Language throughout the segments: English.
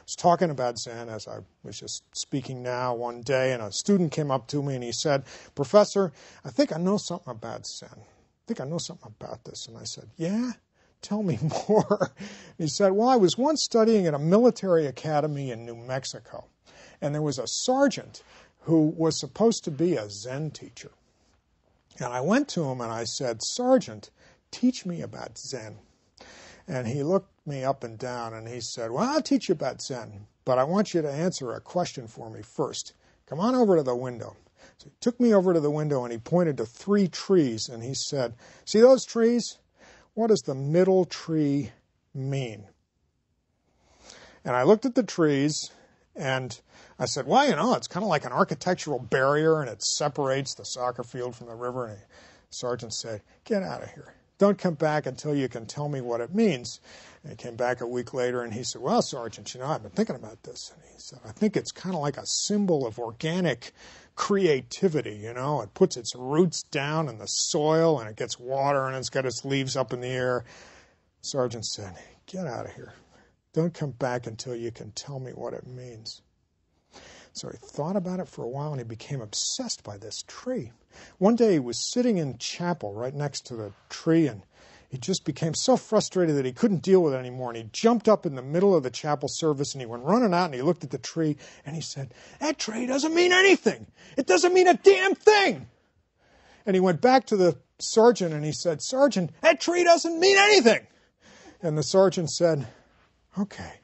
was talking about Zen as I was just speaking now one day, and a student came up to me and he said, "Professor, I think I know something about Zen. I think I know something about this." And I said, "Yeah? Tell me more." He said, "Well, I was once studying at a military academy in New Mexico, and there was a sergeant who was supposed to be a Zen teacher. And I went to him and I said, 'Sergeant, teach me about Zen.' And he looked me up and down and he said, 'Well, I'll teach you about Zen, but I want you to answer a question for me first. Come on over to the window.' So he took me over to the window and he pointed to 3 trees and he said, 'See those trees? What does the middle tree mean?' And I looked at the trees and I said, 'Well, you know, it's kind of like an architectural barrier and it separates the soccer field from the river.' And the sergeant said, 'Get out of here. Don't come back until you can tell me what it means.' And he came back a week later and he said, 'Well, Sergeant, you know, I've been thinking about this.' And he said, 'I think it's kind of like a symbol of organic creativity, you know. It puts its roots down in the soil and it gets water and it's got its leaves up in the air.' Sergeant said, 'Get out of here. Don't come back until you can tell me what it means.' So he thought about it for a while and he became obsessed by this tree. One day he was sitting in chapel right next to the tree and he just became so frustrated that he couldn't deal with it anymore. And he jumped up in the middle of the chapel service and he went running out and he looked at the tree and he said, 'That tree doesn't mean anything. It doesn't mean a damn thing.' And he went back to the sergeant and he said, 'Sergeant, that tree doesn't mean anything.' And the sergeant said, 'Okay,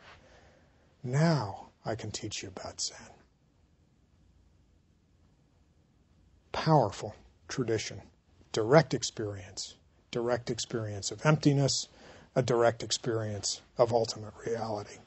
now I can teach you about Zen.'" Powerful tradition, direct experience of emptiness, a direct experience of ultimate reality.